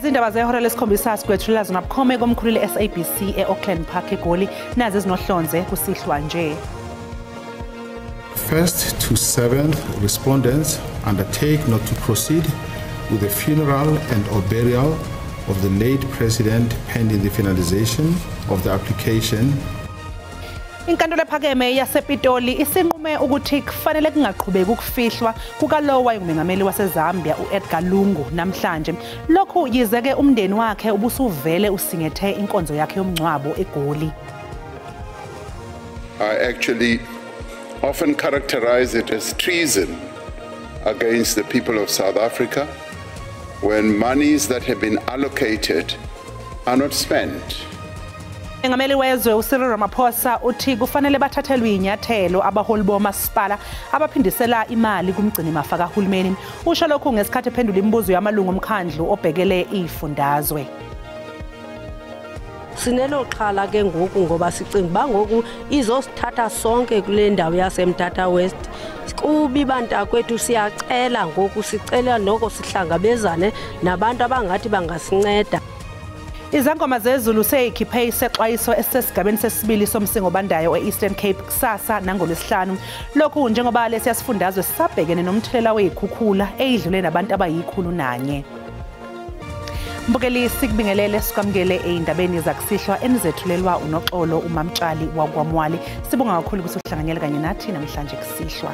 Izindaba zehora lesikhombisa sigwetshula zona bukhome komkhulu le-SABC e-Auckland Park eGoli nazi ezinohlonze kusihlwa nje. 1st to 7th respondents undertake not to proceed with the funeral and/or burial of the late president pending the finalization of the application. Inkantolo ephakeme yasePitoli isinqume ukuthi kufanele kungaqhubeki ukufihlwa kukalowo wayengumengameli waseZambia uEdgar Lungu namhlanje. Lokhu yizeke umndeni wakhe ubusuvele usingethe inkonzo yakhe yomngcwabo eGoli. I actually often characterize it as treason against the people of South Africa when monies that have been allocated are not spent. Engameli wezwe uCyril Ramaphosa uthi kufanele bathathelwe inyathelo abaholi bomasipala abaphindisela imali kumgcini mafa kahulumeni. Usho lokhu ngesikhathi ephendula imibuzo yamalungu omkhandlu obhekele izifundazwe. Sinelo xhala ke ngoku ngoba sicinga bangoku izosithatha sonke kule ndawo yaseMthatha West. Kubi bantakwethu siyacela ngoku sicela noko sihlangabezane nabantu abangathi bangasinceda. Izangoma zezulu seyikhiphe isexwayiso esisesigabeni sesibili somsingo bandayo e-Eastern Cape kusasa nangolwesihlanu. Lokhu njengoba lesiyasifundazwe sisabhekene nomthelela wezikhukhula eyidlule nabantu abayi101. Mbukeli sikubingelele sikwamukele eindabeni zakusihlwa enizethulelwa uNoxolo uMamtshali waKwaMwali. Sibonga kakhulu ukuthi uhlanganyele kanye nathi namhlanje kusihlwa.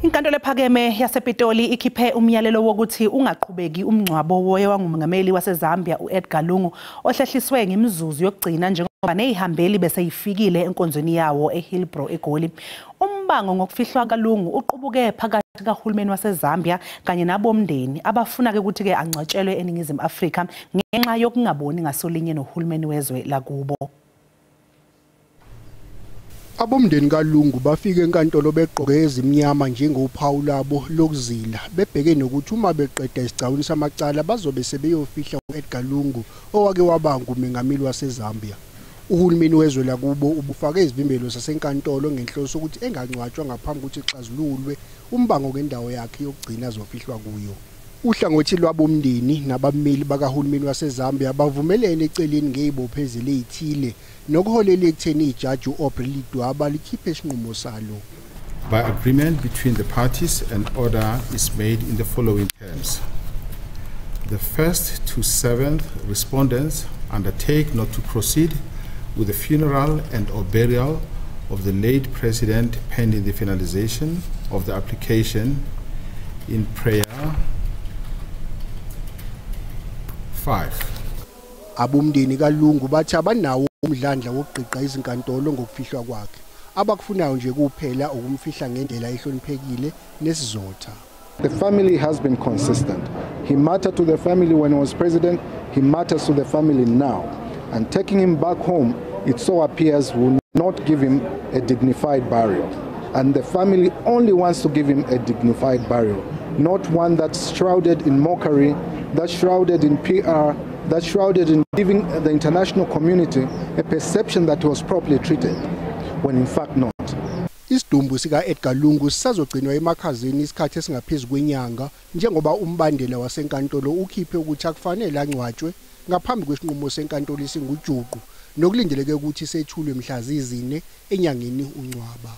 Inkantolo ephakeme yasePitoli ikhiphe umyalelo wokuthi ungaqhubeki umngcwabo wowangumengameli waseZambia uEdgar Lungu ohlehliswe ngemizuzu yokugcina njengoba neyihambeli bese yifikile enkonzweni yawo eHillbrow eGoli. Umbango ngokufihlwa kaLungu uqubuke phakathi kahulumeni waseZambia kanye nabomndeni abafuna ke ukuthi ke angcwatshelwe eNingizimu Afrika ngenxa yokungaboni ngasolinye nohulumeni wezwe lakubo. Abomndeni kaLungu bafike enkantolo begqoke ezimnyama njengophawu labo lokuzila bebheke nokuthi uma beqeda isicawuni samacala bazobe sebeyofihla uEdgar Lungu owake waba ngumengameli waseZambia. Uhulumeni wezwe lakubo ubufake izivimbelo sasenkantolo ngenhloso ukuthi engangcwatshwa ngaphambi ukuthi ixazululwe umbango ngendawo yakhe yokugcina azofihlwa kuyo. Uhlangothi lwabomndeni nabameli bakahulumeni waseZambia bavumelene eceleni ngezibophezelo ezithile nokuholela ekutheni ijaji uAubrey Lidwaba likhiphe isinqumo salo. By agreement between the parties, an order is made in the following terms. The 1st to 7th respondents undertake not to proceed with the funeral and/or burial of the late president pending the finalization of the application in prayer 5. Abomndeni kaLungu bathi abanawo umdlandla wokuqiqa izinkantolo ngokufihlwa kwakhe. Abakufunayo nje kuphela ukumfihla ngendlela ehloniphekile nesizotha. The family has been consistent. He mattered to the family when he was president. He matters to the family now. And taking him back home, it so appears, will not give him a dignified burial. And the family only wants to give him a dignified burial, not one that's shrouded in mockery, that's shrouded in PR, that's shrouded in giving the international community a perception that he was properly treated, when in fact not. Isidumbu sika Edgar Lungu sisazogcinwa emakhazeni isikhathi esingaphezulu kwenyanga njengoba umbandela wasenkantolo ukhiphe ukuthi akufanele angcwatshwe ngaphambi kwesinqumo senkantolo isingujuqu nokulindeleke ukuthi sethulwe mhla zizine enyangeni uNcwaba.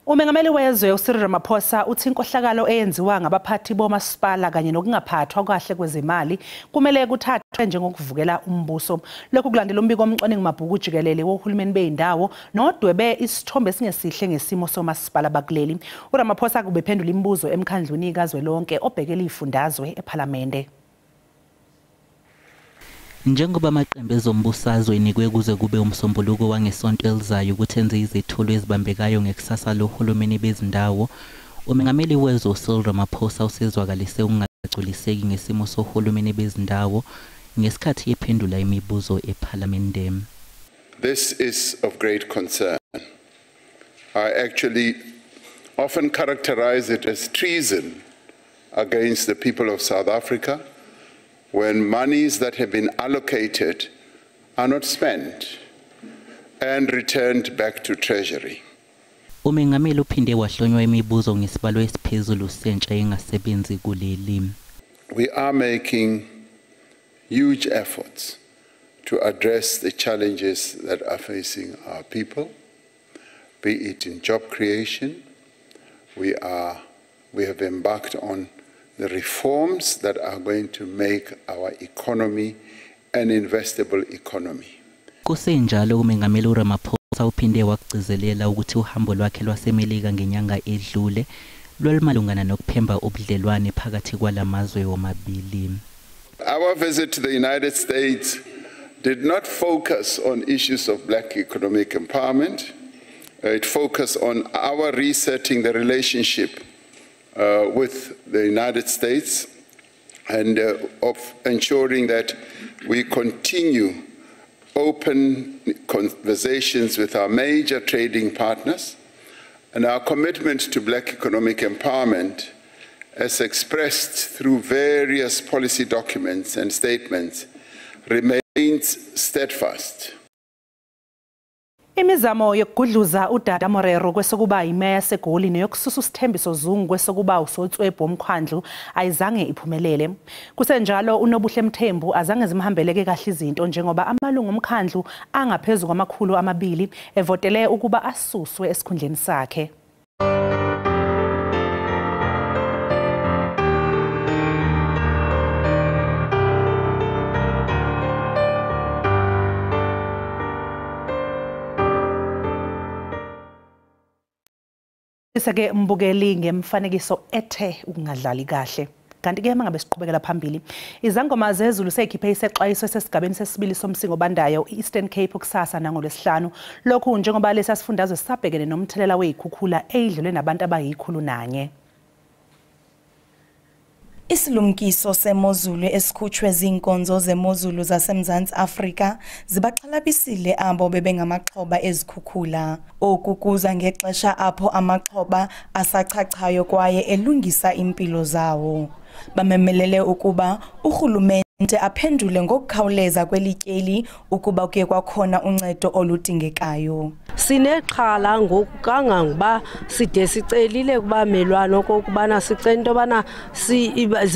Umengameli wezwe uCyril Ramaphosa uthi inkohlakalo eyenziwa ngabaphathi bomasipala kanye nokungaphathwa kahle kwezimali kumele kuthathwe njengokuvukela umbuso. Lokhu kulandela umbiko omcwaningi mabhuku jikelele wohulumeni beyindawo nodwebe isithombe singesihle ngesimo somasipala bakuleli. uRamaphosa kubephendula imibuzo emkhandluni kazwelonke obhekele izifundazwe ePhalamende. Njengoba amaqembu ezombusazwe inikwe kuze kube umsombuluko wangesonto elizayo ukuthi enze izethulo ezibambekayo ngekusasa lohulumeni bezindawo, umengameli wezwe uCyril Ramaphosa usezwakalise ukungagculiseki ngesimo sohulumeni bezindawo ngesikhathi ephendula imibuzo ePhalamende. This is of great concern. I actually often characterize it as treason against the people of South Africa when monies that have been allocated are not spent. and returned back to Treasury. Umengameli uphinde wahlonywa imibuzo ngesibalo esiphezulu sentsha engasebenzi kuleli. We are making huge efforts to address the challenges that are facing our people, be it in job creation. We have embarked on the reforms that are going to make our economy an investable economy. Kusenjalo umengameli uRamaphosa uphinde wagcizelela ukuthi uhambo lwakhe lwasemelika ngenyanga edlule lwalimalungana nokuphemba ubudlelwane phakathi kwalamazwe womabili. Our visit to the United States did not focus on issues of black economic empowerment. It focused on our resetting the relationship with the United States and of ensuring that we continue open conversations with our major trading partners, and our commitment to black economic empowerment, as expressed through various policy documents and statements, remains steadfast. Imizamo yokugudluza uDada Morero kwesokuba imeya seGoli neyokususa isithembiso Zungu kwesokuba usotswebhu omkhandlu ayizange iphumelele. Kusenjalo uNobuhle Mthembu azange zimhambeleke kahle izinto njengoba amalungu omkhandlu angaphezulu kwamakhulu amabili evotele ukuba asuswe esikhundleni sakhe. Isake mbukeli ngemfanekiso ethe ukungadlali kahle. Kanti ke mangabe siqhubekela phambili, izangoma zezulu sekhiphe isexwayiso sesigabeni sesibili somsingo bandayo Eastern Cape kusasa nangolwesihlanu. Lokhu njengoba lesi sifundazwe sisabhekene nomthelela wezikhukhula eyidlule nabantu abayikhulu nanye. Isilumkiso semozulu esikhutshwe zinkonzo zemozulu zaseMzantsi Afrika zibaxhalabisile abo bebengamaxhoba ezikhukhula. Oku kuza ngexesha apho amaxhoba asachachayo kwaye elungisa impilo zawo. Bamemelele ukuba urhulumente aphendule ngokukhawuleza kwelityeli ukuba kuye kwakhona uncedo oludingekayo. Sinexhala ngoku kangangoba side sicelile kuba melwana okubana sicela into bana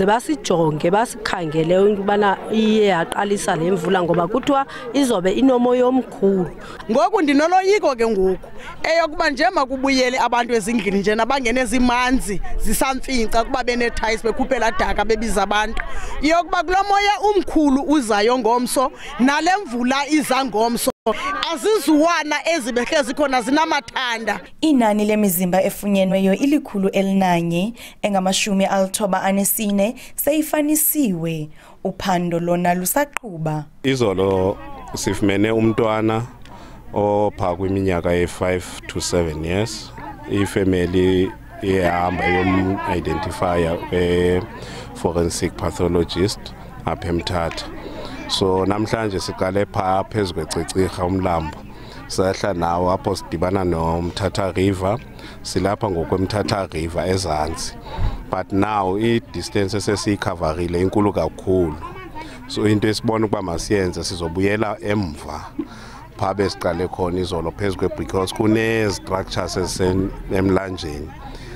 basijonge basikhangele ukubana iye yaqalisa lemvula ngoba kuthiwa izobe inomoya omkhulu. Ngoku ndinoloyiko ke ngoku eyokuba nje makubuyele abantu ezindlini nje nabangene zimanzi zisamfinca kuba benethayisi bekhuphela daka bebiza abantu iyokuba kulomoya umkhulu uzayo ngomso nalemvula iza ngomso azizuwana ezibehle zikhona zinamathanda. Inani lemizimba efunyenweyo ilikhulu elinanye engama-94 seyifanisiwe. Uphando lona lusaqhuba. Izolo sifumene umntwana opha kwiminyaka ye5 to 7 years. Ifamily ihamba yom-identifier forensic pathologist apha eMthatha. So namhlanje siqale pha phezu kwecicirha umlambo sehla nawo apho sidibana noMthatha River silapha ngokweMthatha River ezantsi, but now i-distance esesiyikhaverile inkulu kakhulu. So into esibona ukuba masiyenze sizobuyela emva pha besiqale khona izolo phezu because kune-structures ezisemlanjeni.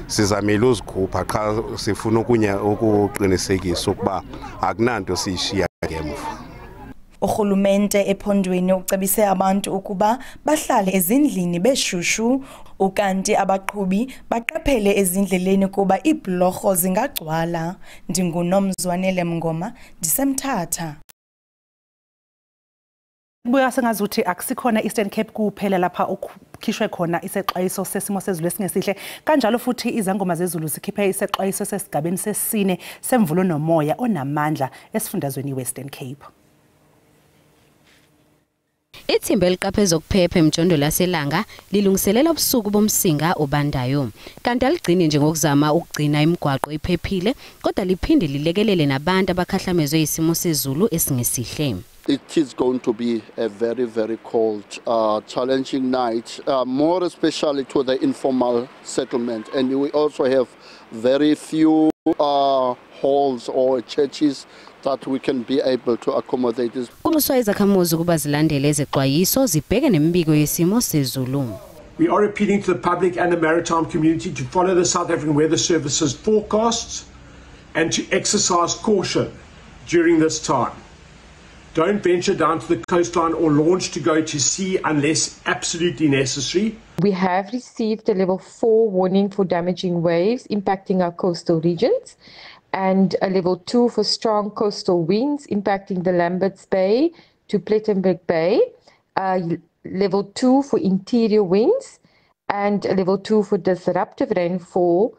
Sizamile uzikhupha qha sifuna ukuqinisekisa ukuba akunanto siyishiya ngemva. Urhulumente ephondweni ucebise abantu ukuba bahlale ezindlini beshushu ukanti abaqhubi baqaphele ezindleleni kuba iibhlorho zingagcwala. NdinguNomzwanele Mngoma ndiseMthatha. Buya sengazuthi akusikhona Eastern Cape kuphela lapha okukhishwe khona isexwayiso sesimo sezulu esingesihle, kanjalo futhi izangoma zezulu zikhiphe isexwayiso sesigabeni sesine semvulo nomoya onamandla esifundazweni Western Cape. Ithimba eliqapheza ukuphepha emjondo laselanga lilungiselela ubusuku bomsinga obandayo. Kanti aligcini nje ngokuzama ukugcina imigwaqo iphephile, kodwa liphinde lilekelele nabantu abakhahlamezwe isimo sezulu esingesihle. It is going to be a very, very cold, challenging night, more especially to the informal settlement. And we also have very few halls or churches that we can be able to accommodate this. Kumuswa izakhamuzi ukuba zilandele ezexwayiso zibheke nemibiko yesimo sezulu. We are appealing to the public and the maritime community to follow the South African Weather Service's forecasts and to exercise caution during this time. Don't venture down to the coastline or launch to go to sea unless absolutely necessary. We have received a level 4 warning for damaging waves impacting our coastal regions and a level 2 for strong coastal winds impacting the Lambert's Bay to Plettenberg Bay, level 2 for interior winds and a level 2 for disruptive rainfall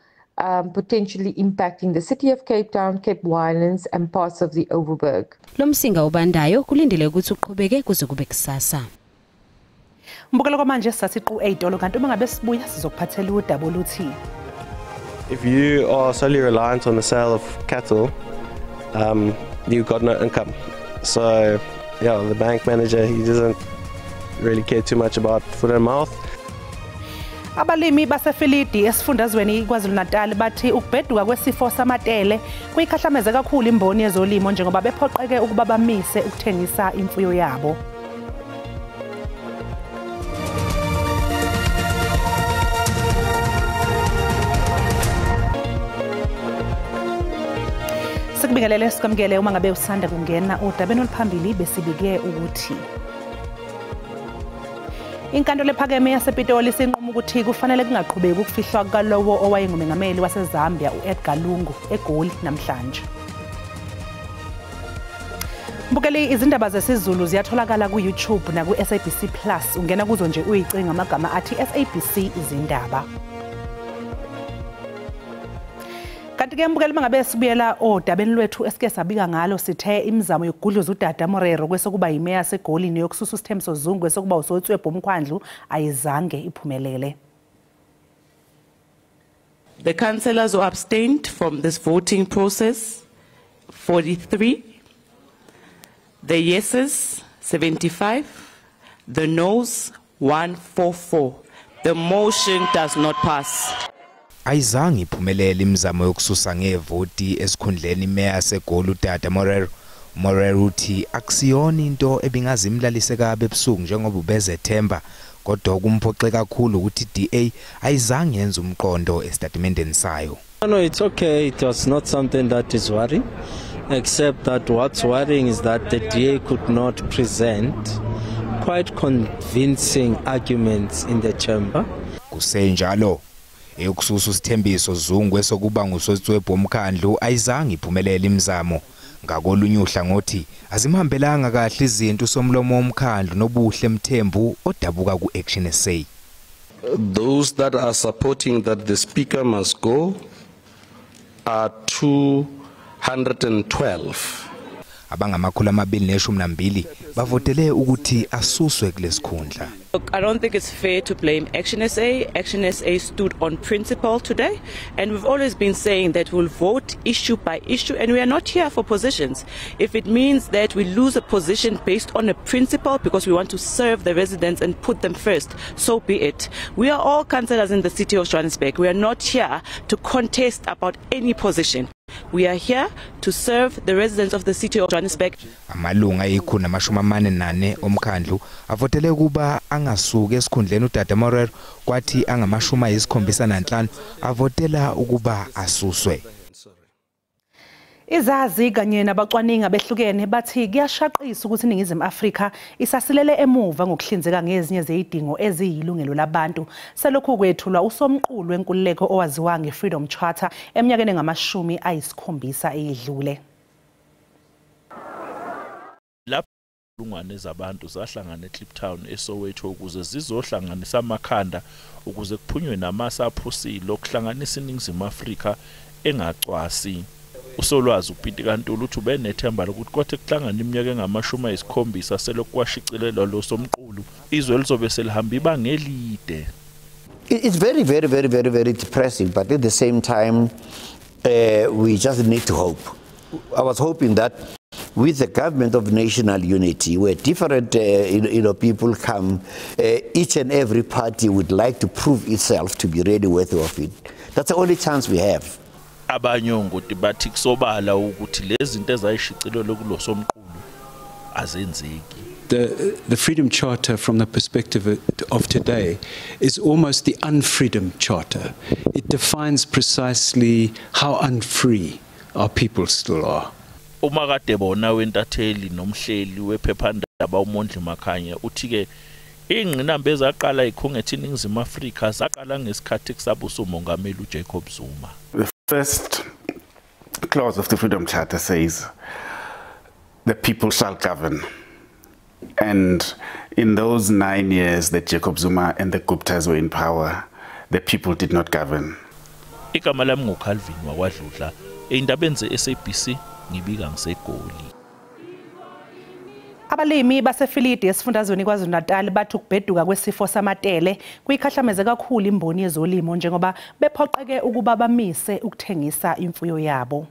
potentially impacting the city of Cape Town, Cape Winelands and parts of the Overberg. Lo msinga ubandayo kulindele ukuthi uqhubeke kuze kube kusasa. Mbukelo kwamanje sasiqu 8 kanti uma ngabe sibuya sizokuphathela udaba oluthi if you are solely reliant on the sale of cattle, you've got no income. So yeah, the bank manager, he doesn't really care too much about foot and mouth. Abalimi basefilidi esifundazweni KwaZulu-Natal bathi ukubheduka kwesifo samatele kuyikhahlameze kakhulu imboni yezolimo njengoba bephoqeke ukuba bamise ukuthengisa imfuyo yabo. Sikubingelele sikwamukele uma ngabe usanda kungena udabeni oluphambili besibike ukuthi Inkantolo ephakeme yasePitoli sinquma ukuthi kufanele kungaqhubeki ukufihlwa kalowo owayengumengameli waseZambia uEdgar Lungu eGoli namhlanje. Mbukeli izindaba zesizulu ziyatholakala ku YouTube na ku SABC Plus ungena kuzo nje uyicinga amagama athi SABC izindaba. Kanti ke mbukeli mangabe sibuyela odabeni lwethu esike sabika ngalo sithe imizamo yokugudluza uDada Morero kwesokuba yimeya yaseGoli neyokususa uSithembiso Zungu kwesokuba uSotswebhu uMkhandlu ayizange iphumelele. The councillors who abstained from this voting process 43, the yeses 75, the noes 144. The motion does not pass. Ayizange iphumelele imizamo yokususa ngevoti esikhundleni imeya yaseGoli uDada Morero. Morero uthi akusiyona into ebingazimlalise kabe ebusuku njengoba ubezethemba kodwa kumphoxe kakhulu ukuthi DA ayizange yenze umqondo estatementeni sayo. No, it's okay. It was not something that is worrying, except that what's worrying is that the DA could not present quite convincing arguments in the chamber. Kusenjalo eyokususa uSithembiso Zungu esokuba nguSotswebhu uMkhandlu ayizange iphumelele imizamo ngakolunye uhlangothi azimhambelanga kahle izinto somlomo womkhandlu nobuhle Mthembu odabuka kuAction SA. Those that are supporting that the speaker must go are 212. Abangamakhulu 212 bavotele ukuthi asuswe kulesikhundla. Look, I don't think it's fair to blame Action SA. Action SA stood on principle today, and we've always been saying that we'll vote issue by issue, and we are not here for positions. If it means that we lose a position based on a principle because we want to serve the residents and put them first, so be it. We are all councillors in the city of Johannesburg. We are not here to contest about any position. We are here to serve the residents of the city of Johannesburg. Amalunga ekhuna 44 omkhandlu avotele kuba angasuke esikhundleni uDada Morero kwathi angama75 avotela ukuba asuswe. Izazi kanye nabacwaningi abehlukene bathi kuyashaqisa ukuthi iNingizimu Afrika isasilele emuva ngokuhlinzeka ngezinye zezidingo eziyilungelo labantu. Selokhu kwethulwa usomqulu wenkululeko owaziwa ngeFreedom Charter eminyakeni engama-70 eyedlule. Lapho izilungwane zabantu zahlangana eKliptown eSoweto ukuze zizohlanganisa amakhanda ukuze kuphunywe namasa aphusile okuhlanganisa iNingizimu Afrika engacwasi. Usolwazi uPiti Kantulu uthi benethemba lokuthi kwathe kuhlangana iminyaka engama-70 selokhu kwashicilelwa lo somqulu izwe lizobe selihamba ibanga elide. It's very depressing, but at the same time we just need to hope. I was hoping that with the government of national unity, where different people come, each and every party would like to prove itself to be really worthy of it. That's the only chance we have. abanyongo bathi kusobala ukuthi lezi zinto ezayishicilelwe kulo somqulu azenzeki. The Freedom Charter, from the perspective of today, is almost the unfreedom charter. It defines precisely how unfree our people still are. Uma kade bona wentatheli nomhleli wephephandaba uMondli Makhanya uthi ke ingqinamba ezaqala ikhongethe iNingizimu Afrika zaqala ngesikhathi kusabusa uMongameli uJacob Zuma. The first clause of the Freedom Charter says the people shall govern. And in those 9 years that Jacob Zuma and the Guptas were in power, the people did not govern. Igama lami nguCalvin wakwaDludla, eindabeni ze-SABC ngibika ngiseGoli. Abalimi basefilidi esifundazweni KwaZulu-Natal bathi ukubheduka kwesifo samatele kuyikhahlameze kakhulu imboni yezolimo njengoba bephoqeke ukuba bamise ukuthengisa imfuyo yabo.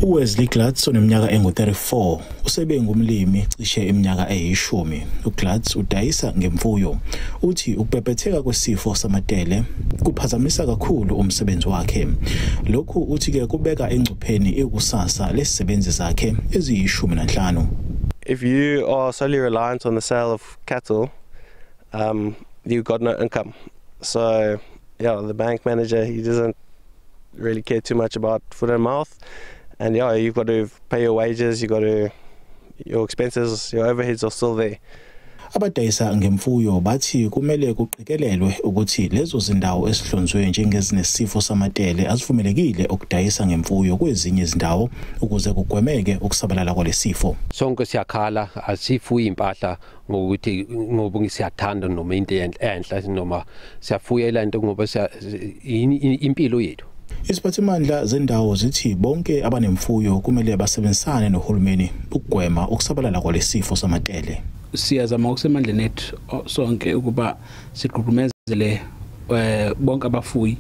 uWesley Glatz oneminyaka engu-34 usebe ngumlimi cishe iminyaka eyi10. uGlatz udayisa ngemfuyo. Uthi ukubhebhetheka kwesifo samatele kuphazamisa kakhulu umsebenzi wakhe. Lokhu uthi ke kubeka engcupheni ikusasa lesisebenzi zakhe eziyi15. If you are solely reliant on the sale of cattle, you've got no income. So yeah, the bank manager, he doesn't really care too much about foot and mouth. And yeah, you've got to pay your wages, your expenses, your overheads are still there. Abadayisa ngemfuyo bathi kumele kuqikelelwe ukuthi lezo zindawo esihlonzwe njengezinesifo samatele azivumelekile ukudayisa ngemfuyo kwezinye izindawo ukuze kugwemeke ukusabalala kwalesifo. Sonke siyakhala asifuyi impahla ngokuthi ngoba siyathanda noma into enhle noma siyafuyela into ngoba impilo yethu. Iziphathimandla zendawo zithi bonke abanemfuyo kumele basebenzisane nohulumeni ukugwema ukusabalala kwalesifo samatele. Siyazama ukusemandleni ethu sonke ukuba sigqugqumezele bonke abafuyi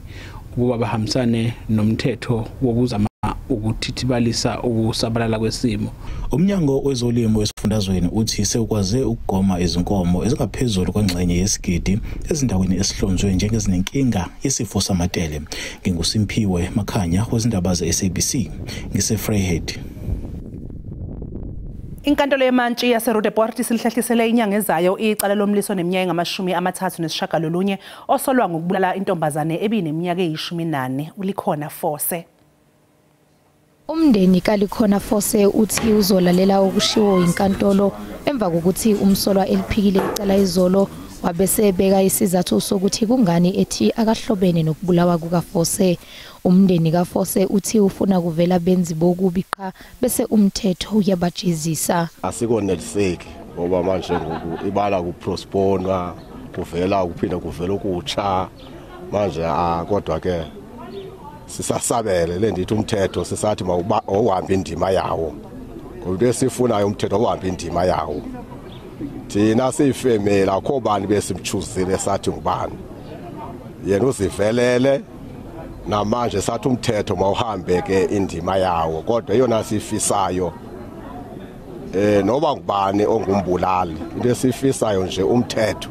ukuba bahambisane nomthetho wokuzama ukuthithibalisa ukusabalala kwesimo. Umnyango wezolimo esifundazweni uthi sekwaze ukugoma izinkomo ezingaphezulu kwengxenye yesigidi ezindaweni esihlonzwe njengezinenkinga yesifo samatele. NginguSimphiwe Makhanya wezindaba ze-SABC ngise-Vryheid. Inkantolo yemantshi yaseRoodepoort silihlelisele inyanga ezayo icala lomliso neminyaka engu-39 osolwa ngokubulala intombazane ebineminyaka eyi-14 uLikhona Force. Umndeni kaLikhona Force uthi uzolalela okushiwo inkantolo emva kokuthi umsolwa eliphikile icala izolo wabese beka isizathu sokuthi kungani ethi akahlobene nokubulawa kukaForce. Umndeni kaForce uthi ufuna kuvela benzi bokubiqa bese umthetho uyabajezisa. Asikoneliseki ngoba manje ngoku ibala kuprosponwa kuvela kuphinda kuvela ukutsha manje kodwa ke sisasabele le ndithi umthetho sisathi mawuhambe indima yawo ngoba esifunayo umthetho uhambe indima yawo. Thina siyifemeli akho bani besimchuzile sathi ngubani yena uzivelele namanje sathi umthetho mawuhambe ke indima yawo kodwa yona sifisayo noba ngubani ongumbulali into esifisayo nje umthetho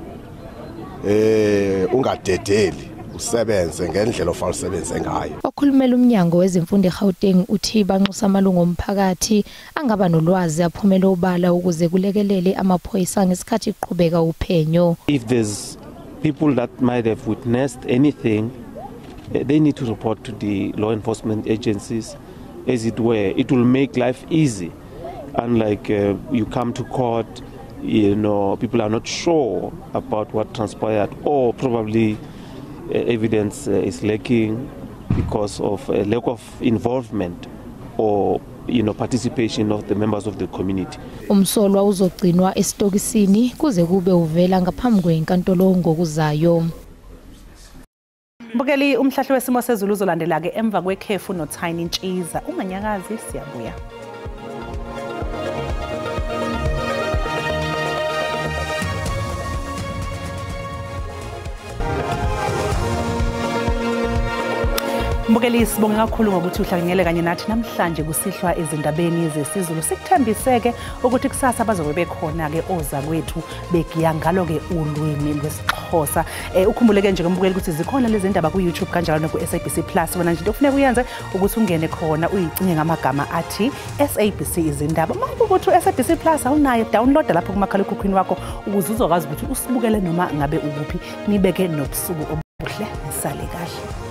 ungadedeli usebenze ngendlela ofanele usebenze ngayo. Okhulumela umnyango wezemfundo eGauteng uthi banxusa amalungu omphakathi angaba nolwazi aphumela obala ukuze kulekelele amaphoyisa ngesikhathi kuqhubeka uphenyo. If there's people that might have witnessed anything, they need to report to the law enforcement agencies, as it were. It will make life easy. Unlike you come to court, people are not sure about what transpired, or probably evidence is lacking because of a lack of involvement or participation of the members of the community. Umsolwa uzogcinwa esitokisini kuze kube uvela ngaphambi kwenkantolo ngokuzayo. Mbukeli umhlahlo wesimo sezulu uzolandela ke emva kwekhefu noTiny Ntshiza. Unganyakazi siyabuya. Mbukeli sibonge kakhulu ngokuthi uhlanganyele kanye nathi namhlanje kusihlwa ezindabeni zesizulu. Sikuthembiseke ukuthi kusasa bazobe bekhona ke ozakwethu begiya ngalo ke ulwimi lwesiXhosa. Ukhumbuleke nje ngombukeli ukuthi zikhona lezi ndaba ku YouTube kanjalo no ku SABC Plus. Wena nje into kufanele uyenze ukuthi ungene khona uyicinge ngamagama athi SABC izindaba. Manje ukuthi SABC Plus awunayo, download lapho kumakhalekhukhwini wakho ukuze uzokwazi ukuthi usibukele noma ngabe ukuphi. Nibeke nobusuku obuhle nisale kahle.